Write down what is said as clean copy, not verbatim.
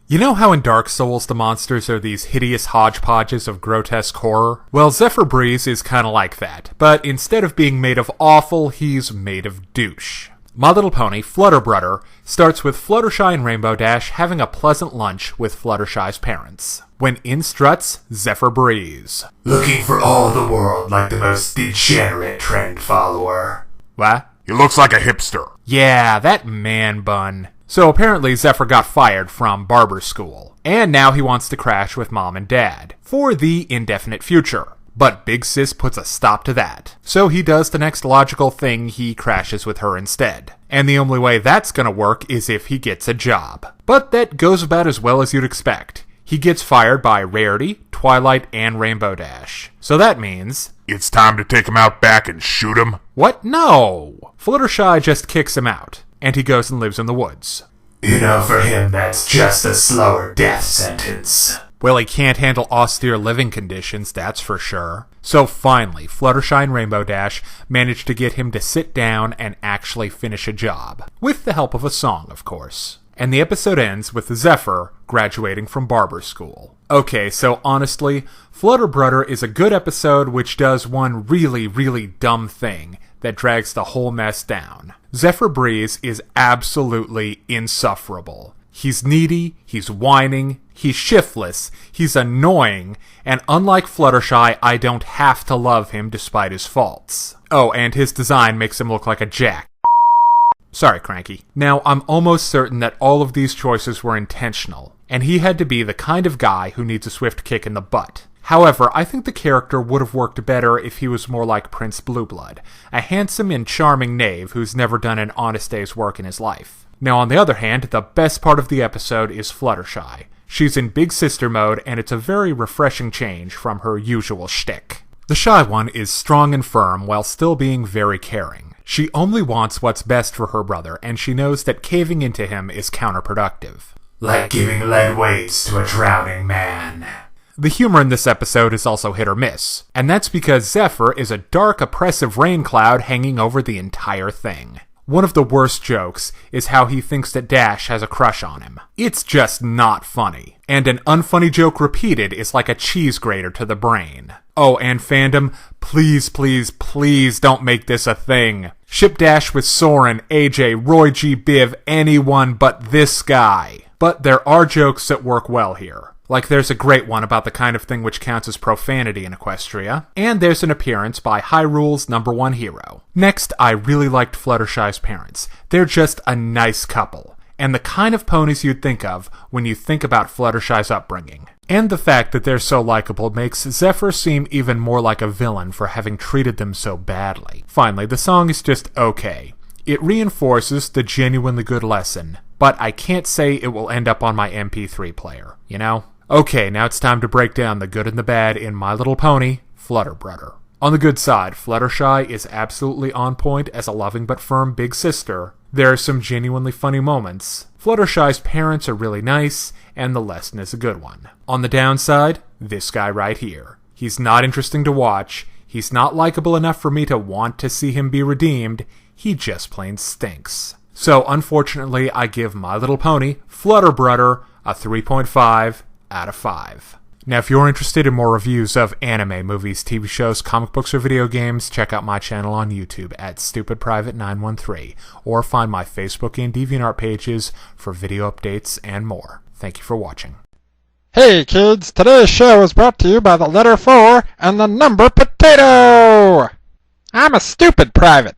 You know how in Dark Souls the monsters are these hideous hodgepodges of grotesque horror? Well, Zephyr Breeze is kinda like that, but instead of being made of awful, he's made of douche. My Little Pony, Flutter Brutter, starts with Fluttershy and Rainbow Dash having a pleasant lunch with Fluttershy's parents. When in struts Zephyr Breeze. Looking for all the world like the most degenerate trend follower. What? He looks like a hipster. Yeah, that man bun. So apparently Zephyr got fired from barber school, and now he wants to crash with mom and dad, for the indefinite future. But Big Sis puts a stop to that. So he does the next logical thing, he crashes with her instead. And the only way that's gonna work is if he gets a job. But that goes about as well as you'd expect. He gets fired by Rarity, Twilight, and Rainbow Dash. So that means... It's time to take him out back and shoot him? What? No! Fluttershy just kicks him out, and he goes and lives in the woods. You know, for him that's just a slower death sentence. Well, he can't handle austere living conditions, that's for sure. So finally, Fluttershy and Rainbow Dash manage to get him to sit down and actually finish a job. With the help of a song, of course. And the episode ends with Zephyr graduating from barber school. Okay, so honestly, Flutter Brutter is a good episode which does one really, really dumb thing that drags the whole mess down. Zephyr Breeze is absolutely insufferable. He's needy, he's whining, he's shiftless, he's annoying, and unlike Fluttershy, I don't have to love him despite his faults. Oh, and his design makes him look like a jack. Sorry, Cranky. Now, I'm almost certain that all of these choices were intentional, and he had to be the kind of guy who needs a swift kick in the butt. However, I think the character would have worked better if he was more like Prince Blueblood, a handsome and charming knave who's never done an honest day's work in his life. Now, on the other hand, the best part of the episode is Fluttershy. She's in big sister mode, and it's a very refreshing change from her usual shtick. The shy one is strong and firm while still being very caring. She only wants what's best for her brother, and she knows that caving into him is counterproductive. Like giving lead weights to a drowning man. The humor in this episode is also hit or miss, and that's because Zephyr is a dark, oppressive rain cloud hanging over the entire thing. One of the worst jokes is how he thinks that Dash has a crush on him. It's just not funny. And an unfunny joke repeated is like a cheese grater to the brain. Oh, and fandom, please, please, please don't make this a thing. Ship Dash with Soren, AJ, Roy G. Biv, anyone but this guy. But there are jokes that work well here. Like there's a great one about the kind of thing which counts as profanity in Equestria, and there's an appearance by Hyrule's #1 hero. Next, I really liked Fluttershy's parents. They're just a nice couple, and the kind of ponies you'd think of when you think about Fluttershy's upbringing. And the fact that they're so likable makes Zephyr seem even more like a villain for having treated them so badly. Finally, the song is just okay. It reinforces the genuinely good lesson, but I can't say it will end up on my MP3 player, you know? Okay, now it's time to break down the good and the bad in My Little Pony, Flutter Brutter. On the good side, Fluttershy is absolutely on point as a loving but firm big sister. There are some genuinely funny moments. Fluttershy's parents are really nice, and the lesson is a good one. On the downside, this guy right here. He's not interesting to watch, he's not likable enough for me to want to see him be redeemed, he just plain stinks. So unfortunately, I give My Little Pony, Flutter Brutter, a 3.5 out of 5. Now, if you're interested in more reviews of anime, movies, TV shows, comic books, or video games, check out my channel on YouTube at StupidPrivate913, or find my Facebook and Deviantart pages for video updates and more. Thank you for watching. Hey kids, today's show is brought to you by the letter 4 and the number potato! I'm a stupid private.